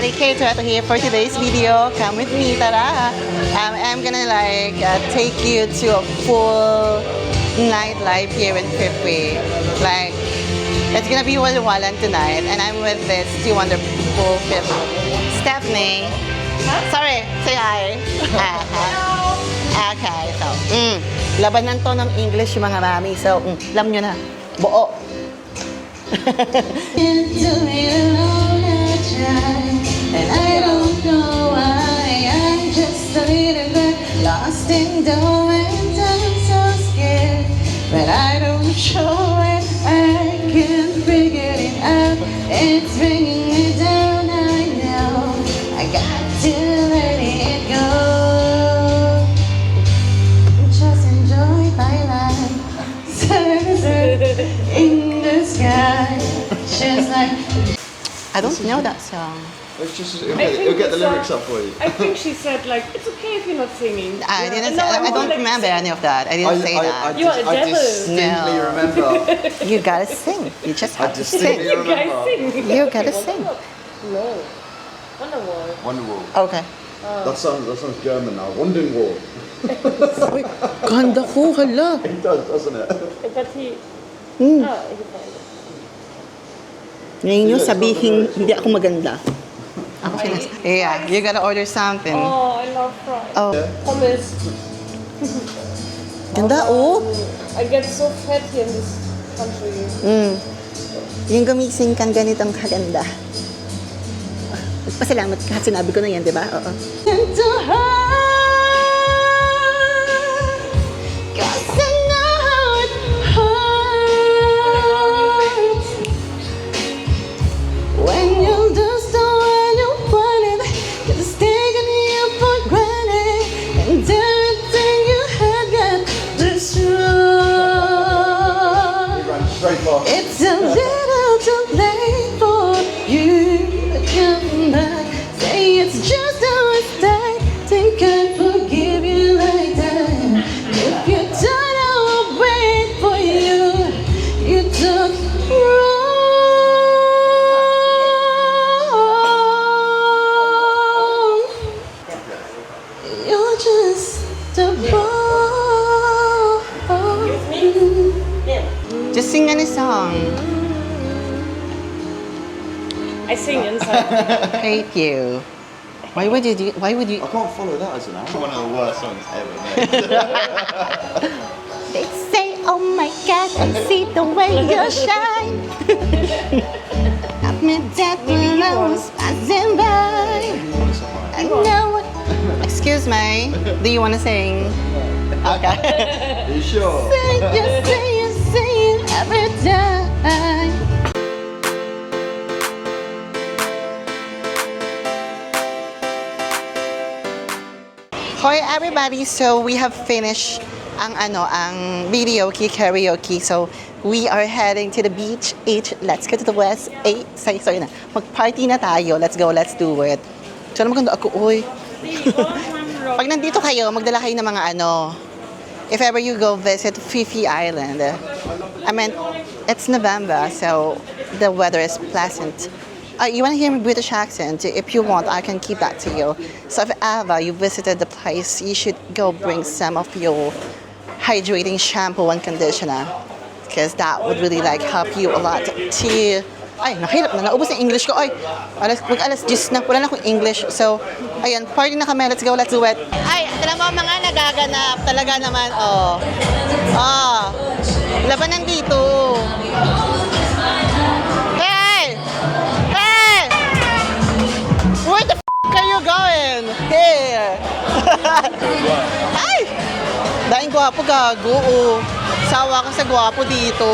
everybody, Kate Toretto here for today's video. Come with me, tara! I'm gonna take you to a full nightlife here in Pipi. It's gonna be walwalan tonight, and I'm with this two wonderful people. Stephanie. Sorry, say hi. Okay, so, labanan to ng English yung mga mami. So, alam nyo na, buo. And I don't know why I'm just a little bit lost in the wind. I'm so scared, but I don't show it. I can't figure it out. It's bringing me down. I know I got to let it go. Just enjoy my life. Sunset in the sky. Just like I don't know that song. It's just, it'll get the lyrics up for you. I think she said it's okay if you're not singing. I don't remember any of that. I didn't say that. You are a I devil. distinctly remember. You gotta sing. You just I have to distinctly sing. remember. You gotta sing. No. Wonderwall. Wonderwall. Okay. That sounds German now. Wonderwall. Ganda ko, hala. It does, doesn't it? But he found it. Ngayon yung sabihin, hindi ako maganda. Ako yeah, you gotta order something. Oh, I love fries. Oh. Hummus. Ganda, oh. I get so fat here in this country. Yung gumising kang ganitong kaganda. Pasalamat ka, sinabi ko na yan, di ba? Oo. into her. 'Cause I know it hurts when you just don't when you want it. 'Cause it's taking you for granted, and everything you had got destroyed. He ran straight past. It's a little too late for you to come back. Say it's just a mistake. Think I'd forgive you like that. If you thought I would wait for you, you took wrong. You're just a ball. Just sing any song. I sing inside. Hate you. Why would you I can't follow that as an album. One of the worst songs ever made. They say, oh my God, I see the way you shine. Got me dead when I was passing by. I know what. Excuse me, do you want to sing? Okay. Are you sure? Say you every time. Hi everybody, so we have finished ang video karaoke. So we are heading to the beach. Let's go to the west. Sorry na. Mag-party na tayo. Let's go, let's do it. Sana maganda ako, oy. Pag nandito kayo, magdala kayo ng mga if ever you go visit Fifi Island. I mean, it's November, so the weather is pleasant. You want to hear my British accent? If you want, I can keep that to you. So if ever you visited the place, you should go bring some of your hydrating shampoo and conditioner, because that would really help you a lot to... Ay, nahirap na. Naubos ang English ko. Ay, mag-alas 10 na. Wala na akong English. So, ayan, party na kami. Let's go, let's do it. Ay, alam mo, mga nagaganap. Talaga naman, oh. Labanan dito. Hey! Hey! Where the are you going? Here! Ay! Daing gwapo, gago. Sawa ka sa gwapo dito.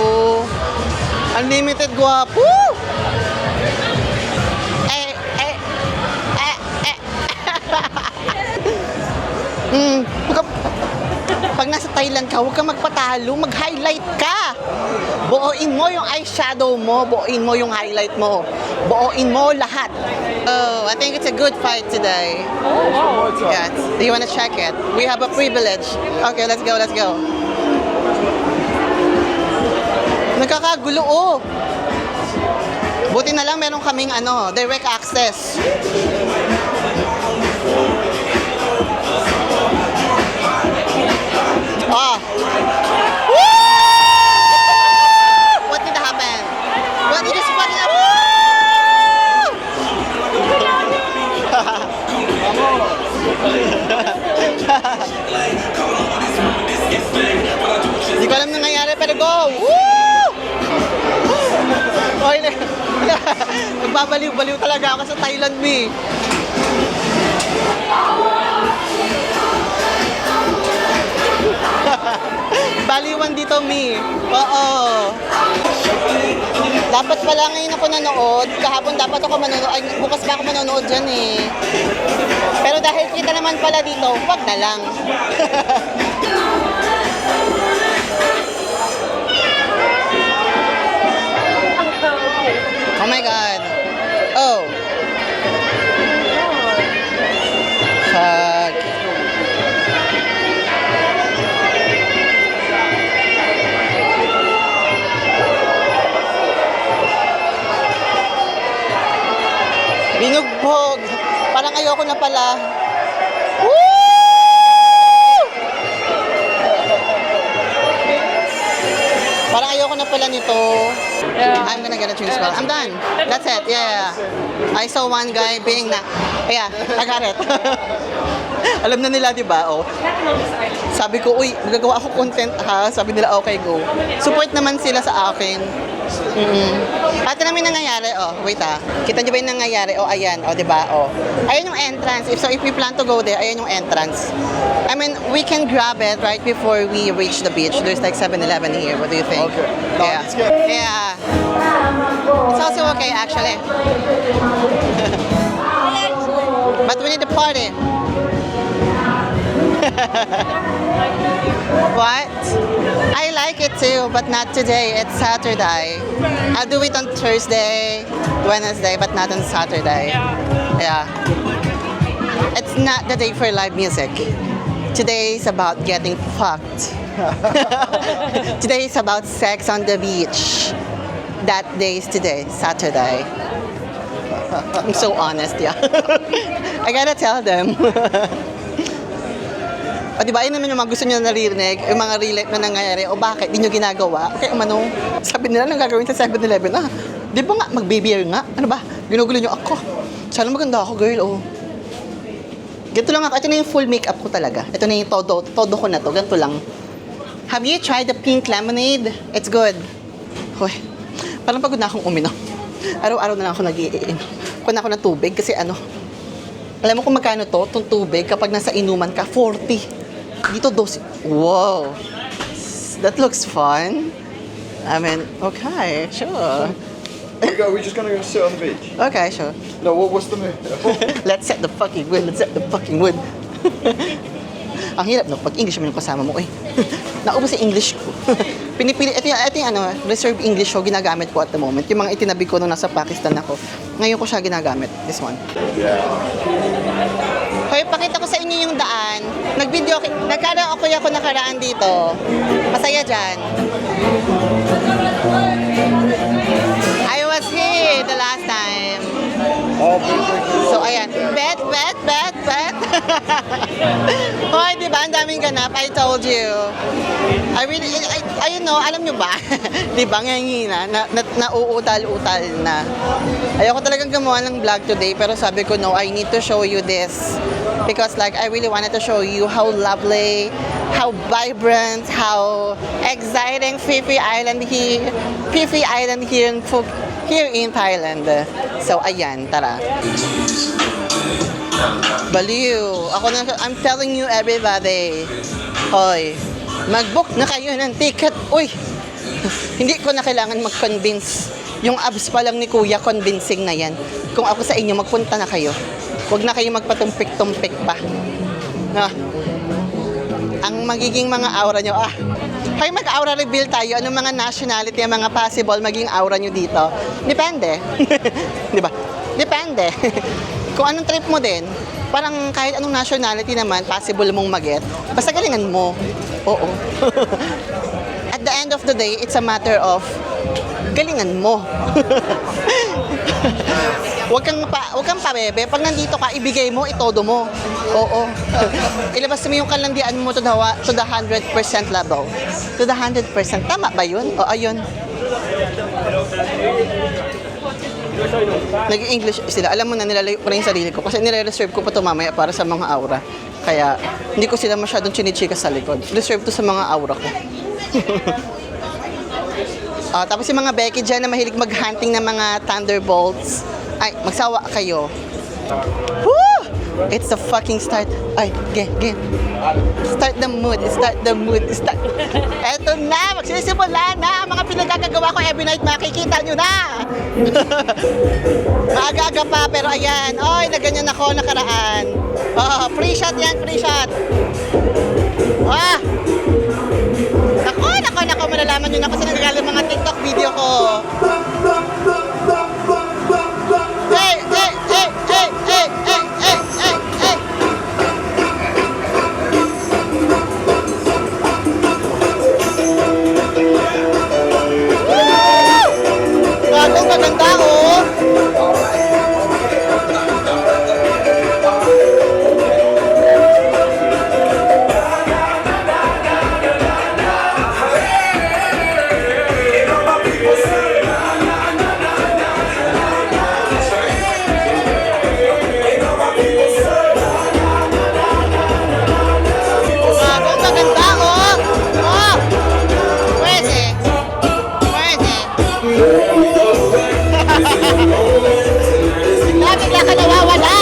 Unlimited gwapo! Pag nasa Thailand ka, huwag ka magpatalo, mag-highlight ka. Buuin mo yung eyeshadow mo, buuin mo yung highlight mo. Buuin mo lahat. Oh, I think it's a good fight today. Oh, wow. Yeah. Do you want to check it? We have a privilege. Okay, let's go, let's go. Nagkakagulo, oh. Buti na lang meron kaming direct access. Oh. Woo! What did happen? What did you spot? Hindi ko alam nangyayari pero go! Woo! Okay na. Nagbabaliw-baliw talaga ako sa Thailand, me. Baliwan dito, me. Oo. Dapat pala ngayon ako nanood. Kahapon dapat ako manonood. Ay, bukas pa ako manonood dyan eh. Pero dahil kita naman pala dito, wag na lang. Oh my God. Oh. Fuck. Binugbog. Parang ayoko na pala. Woo! Parang ayoko na pala nito. Yeah. I'm gonna get a juice well. I'm done. That's it. Yeah. I saw one guy being na. Yeah, I got it. Alam na nila, di ba? Oh. Sabi ko, uy, magagawa ako content ha. Sabi nila, okay, go. Support naman sila sa akin. At namin nangyayari, oh, wait kita nyo ba yung nangyayari? Oh, ayan, oh, di ba? Oh. Ayan yung entrance. If we plan to go there, ayan yung entrance. I mean, we can grab it right before we reach the beach. There's like 7-Eleven here. What do you think? Okay. No, Yeah. let's get- Yeah. It's also okay, actually. But we need to party. What? I like it too, but not today. It's Saturday. I'll do it on Thursday, Wednesday, but not on Saturday. Yeah. It's not the day for live music. Today is about getting fucked. Today is about sex on the beach. That day is today, Saturday. I'm so honest, yeah. I gotta tell them. O diba, ayun naman yung mga gusto nyo naririnig, yung mga real life na nangyayari, o bakit, di nyo ginagawa? Kaya umano, sabi nila, nang gagawin sa 7-Eleven, di ba nga, mag-beer nga? Ano ba? Ginugulo nyo ako. Sana maganda ako, girl, oh. Ganito lang ako, ito na yung full makeup ko talaga. Ito na yung todo ko na to, ganito lang. Have you tried the pink lemonade? It's good. Hoy, parang pagod na akong uminom. Araw-araw na lang ako nag-iinom. Kuha na ako ng tubig kasi alam mo kung magkano to, itong tubig, kapag nasa inuman ka, 40. Dito, 12. Wow. That looks fun. I mean, okay, sure. We're just gonna go sit on the beach. Okay, sure. No, what's the move? Let's set the fucking wood. Let's set the fucking wood. Ang hirap no, pag English mo yung kasama mo, eh. Naubos yung English ko. Pinipili, ito yung reserve English ko, ginagamit ko at the moment. Yung mga itinabi ko nung nasa Pakistan ako. Ngayon ko siya ginagamit, this one. Yeah. Hoy, pakita ko sa inyo yung daan. Nagkaraoke ako nakaraan dito. Masaya dyan. I was here the last time. Oh, So, ayan. Bet. Hoy, di ba? Ang daming ganap. I told you. Ayun no, alam nyo ba? Di ba? Ngayon nauutal-utal na. Ayoko talagang gumawa ng vlog today, pero sabi ko, no, I need to show you this. Because like, I really wanted to show you how lovely, how vibrant, how exciting Phi Island here in Thailand. So, ayan, tara. Baliw. I'm telling you everybody. Hoy, mag-book na kayo ng ticket. Uy, hindi ko na kailangan mag-convince. Yung abs pa lang ni Kuya, convincing na yan. Kung ako sa inyo, magpunta na kayo. Huwag na kayo magpatumpik-tumpik pa. Na, ang magiging mga aura nyo, Hoy, mag-aura reveal tayo. Anong mga nationality, ang mga possible maging aura nyo dito? Depende. Di ba? Depende. Kung anong trip mo din, parang kahit anong nationality naman, possible mong mag-get. Basta galingan mo. Oo. At the end of the day, it's a matter of galingan mo. Huwag kang pabebe. Pag nandito ka, ibigay mo, itodo mo. Oo. Ilabas mo yung kalandian mo to the 100% level. To the 100%. Tama ba yun? O, ayun. Nag-English sila. Alam mo na, nilalayo ko na yung sarili ko kasi nire-reserve ko pa ito mamaya para sa mga aura. Kaya, hindi ko sila masyadong chinichika sa likod. Reserve to sa mga aura ko. Tapos yung mga Becky dyan na mahilig mag-hunting ng mga Thunderbolts, ay, magsawa kayo. Woo! It's the fucking start. Ay, game. Start the mood. Eto na, magsisimula na ang mga pinagkakagawa ko every night. Makikita nyo na. Maaga-aga pa, pero ayan. Oy, naganyan ako nakaraan. Free shot yan, free shot. Nako, malalaman nyo na kasi nagagaling mga TikTok video ko. Hey! Bagong maganda, oh! Bigla ka nawawala.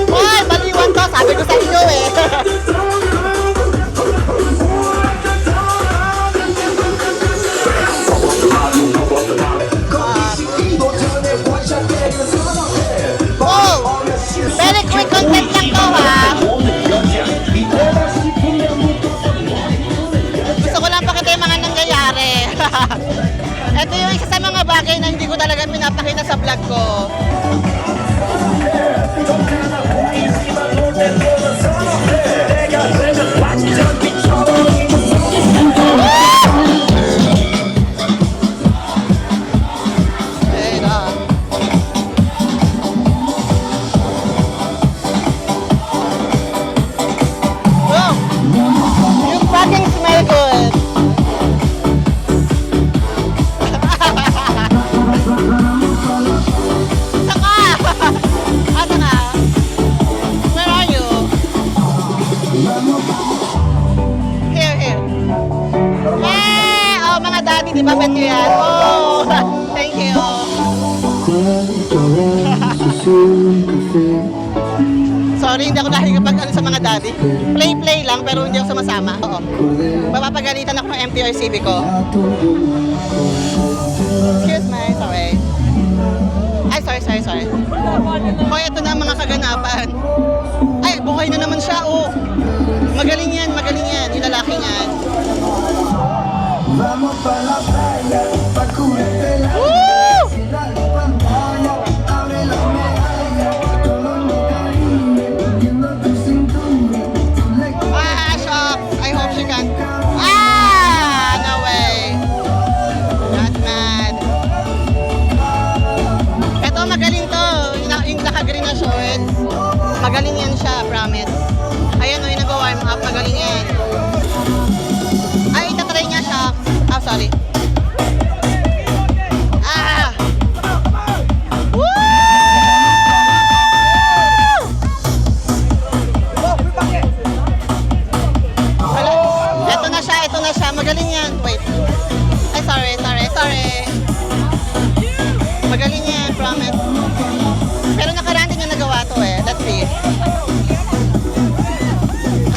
Hoy, baliwan to. Sabi ko sa inyo eh. Oh, very quick content lang to ha. Gusto ko lang pakita yung mga nangyayari. Ito yung isa sa mga bagay na hindi ko talaga pinapakita sa vlog ko. You fucking smell good. Where are you? Here. Oh, mga daddy, di ba bet nyo yan? Oh, thank you. Sorry, hindi ako nakikipag sa mga daddy. Play lang, pero hindi ako sumasama. Oo. Mapapagalitan ako ng MTRCB ko. Excuse me, sorry. Ay, sorry. Hoy, ito na ang mga kaganapan. Ay, buhay na naman siya, oh. Magaling yan. Yung lalaking yan. Woo! yan siya, promise. Ayan o, yung nag-warm up, magaling yan. Ay, itatry niya siya. Ah, sorry. Ah! Woo! Wala. Ito na siya. Magaling yan. Wait. Ay, sorry. Magaling yan, promise. Pero nakaraan din yung nagawa to eh. Let's see.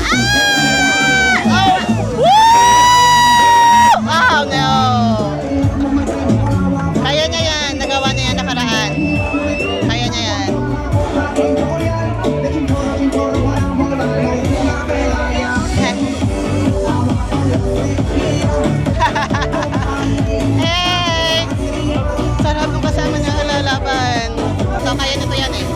Ah! Oh! Woo! Oh, no! Kaya niya yan. Nagawa niya yan nakaraan. Kaya niya yan. Hey! Sarap ng kasama niya sa lalaban. So, kaya nito yan eh.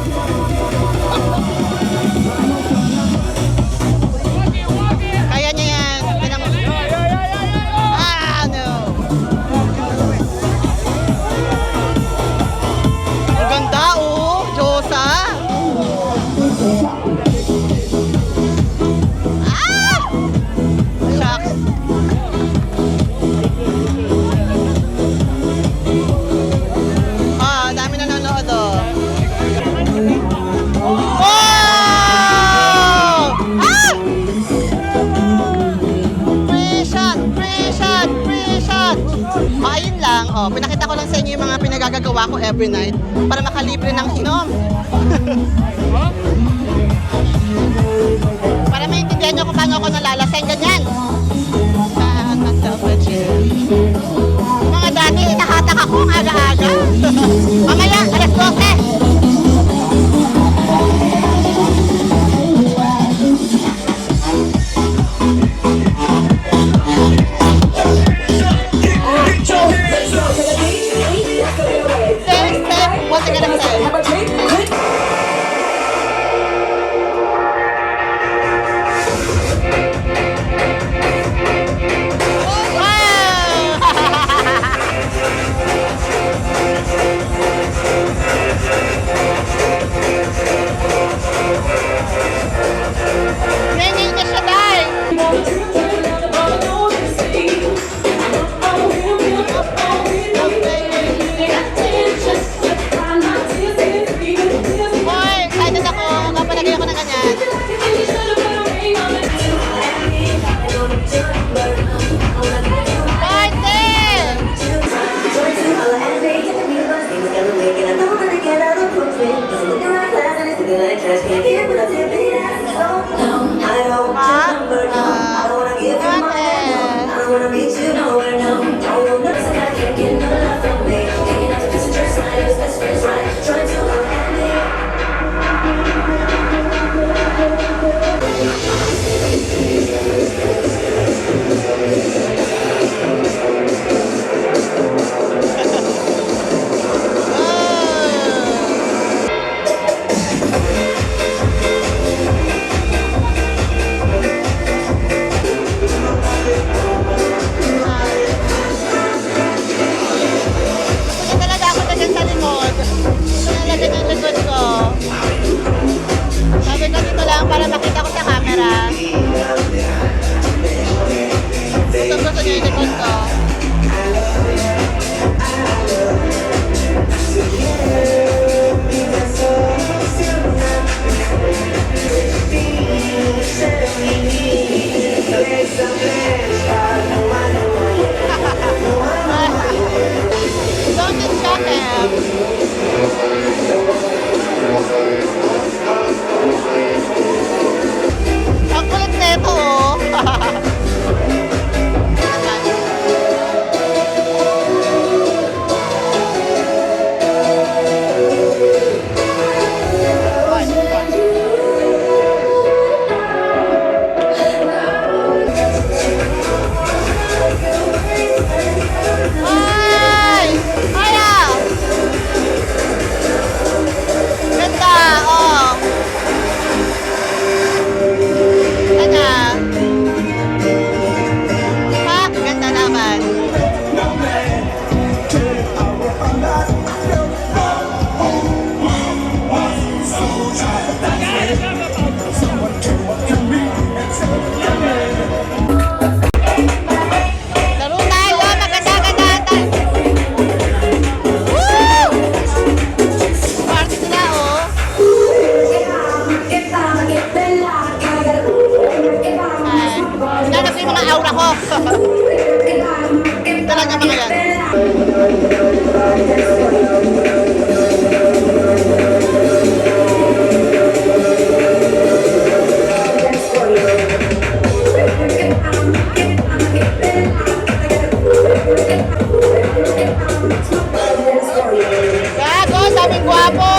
Kaya niya yan. Tingnan mo. Ah, no. Ang ganda oh. Diyosa. Ah! Shucks. Ah, dami nanonood oh. Oh! Ah! Free shot! Ayun lang, oh, pinakita ko lang sa inyo yung mga pinagagagawa ko every night para makalibre ng inom. Para maintindihan nyo kung paano ako nalalaseng ganyan. Mga dati, nakatak ako ang aga-aga. Mamaya, alas 12. Step, what's it gonna say? itsura ko. Talaga mga yan. Gago, sabing gwapo!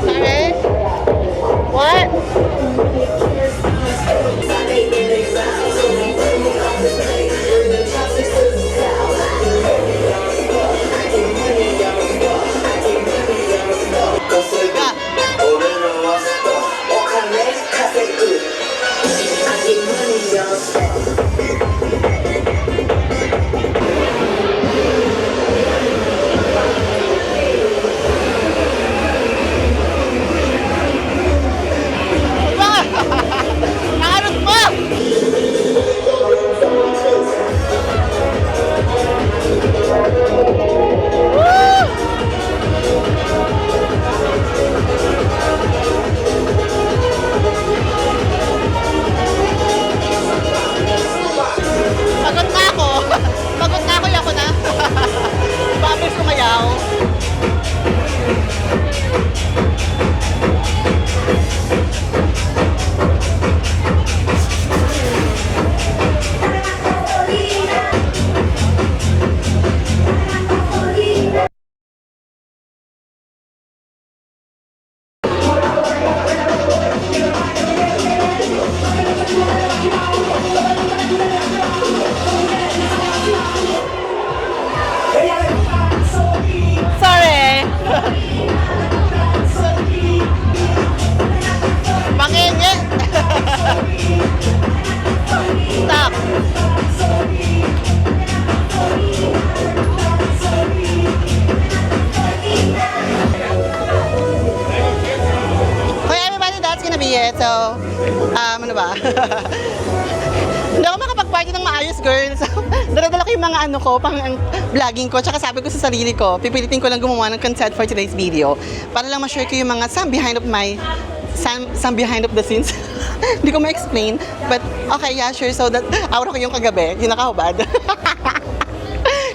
Sorry? What? Nakarot mo! Pagod na ako. Pagod na ako, yako na. Bubbles kumayaw. Sorry. Mangingit. Stop. Okay, everybody, that's gonna be it. So, ano ba? Hindi ako makapag-party ng maayos, girls. Dala-dala ko yung mga ano ko, pang vlogging ko. Tsaka sabi ko sa sarili ko, pipilitin ko lang gumawa ng content for today's video. Para lang ma-share ko yung mga some behind of the scenes. Hindi ko ma-explain. But, okay, yeah, sure. So, that, aura ko yung kagabi, yung nakahubad.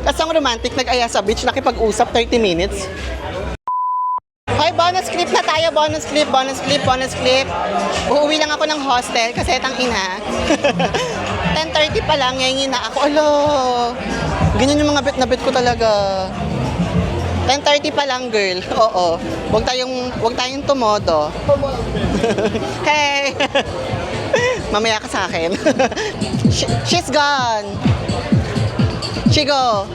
Kasi ang romantic, nag-aya sa beach, nakipag-usap 30 minutes. Okay, bonus clip na tayo. Bonus clip. Uuwi lang ako ng hostel kasi itang ina. 10:30 pa lang, ngayon na ako. Alo, ganyan yung mga bet na bet ko talaga. 10:30 pa lang, girl. Oo. Huwag tayong tumodo. Hey! Mamaya ka sa akin. She's gone. She go.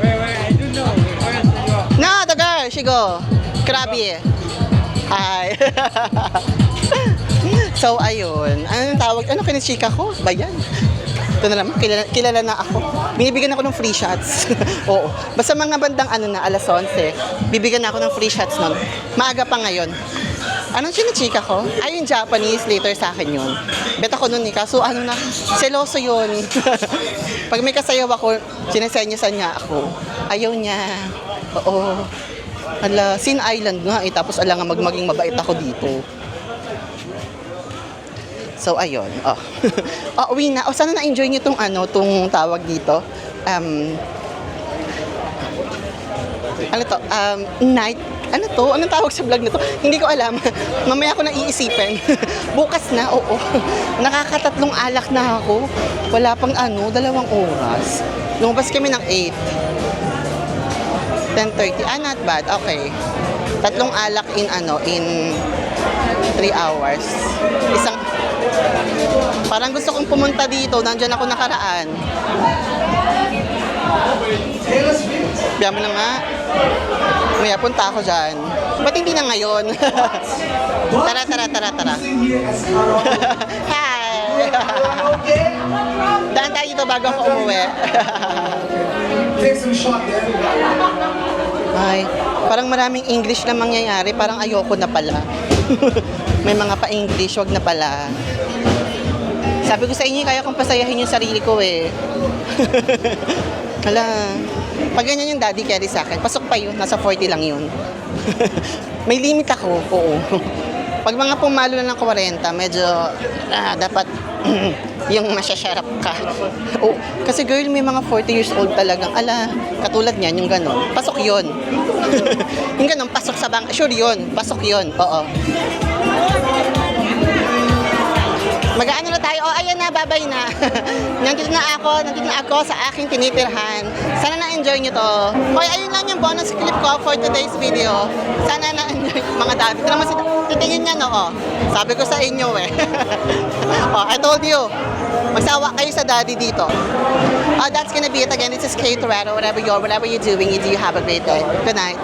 Wait, I don't know. Where is the girl? No, the girl. She go. Krabi. Hi. So, ayun. Anong tawag? Ano kinachika ko? Ba yan? Ito na naman. Kilala na ako. Binibigyan ako ng free shots. Oo. Basta mga bandang alas 11, bibigyan ako ng free shots nun. Maaga pa ngayon. Anong sinachika ko? Ay, yung Japanese, later sa akin yun. Bet ako nun eh. Kaso seloso yun. Pag may kasayaw ako, sinasenyosan niya ako. Ayaw niya. Oo. Ala, Sin Island nga eh. Tapos nga maging mabait ako dito. So, ayun. Uwi na. Sana na-enjoy niyo tong tawag dito. Ano to? Night. Ano to? Anong tawag sa vlog na to? Hindi ko alam. Mamaya ko nang iisipin. Bukas na, oo. Nakakatatlong alak na ako. Wala pang 2 oras. Lumabas kami ng 8. 10:30. Not bad. Okay. 3 alak in 3 hours. Parang gusto kong pumunta dito. Nandyan ako nakaraan. Biya mo na nga. Maya, punta ako dyan. Ba't hindi na ngayon? Tara. Hi! Daan tayo dito bago ako umuwi. Ay, parang maraming English na mangyayari. Parang ayoko na pala. May mga pa-English, wag na pala. Sabi ko sa inyo, kaya kong pasayahin yung sarili ko eh. Hala, pag ganyan yung daddy carry sa akin, pasok pa yun, nasa 40 lang yun. May limit ako, oo. Pag mga pumalo na ng 40, medyo dapat yung masyasharap ka. Oh, kasi girl, may mga 40 years old talagang, katulad niyan, yung gano'n, pasok yun. Yung gano'n, pasok sa bank, sure yun, pasok yun, oo. Mag-aano na tayo? Ayan na, babay na. Nandito na ako sa aking tinitirhan. Sana na-enjoy nyo to. Ayun lang yung bonus clip ko for today's video. Sana na-enjoy mga dami. Ito naman titingin niya, no? Sabi ko sa inyo eh. I told you. Magsawa kayo sa daddy dito. That's gonna be it again. This is Kay Torado. Whatever you're doing, you do have a great day. Good night.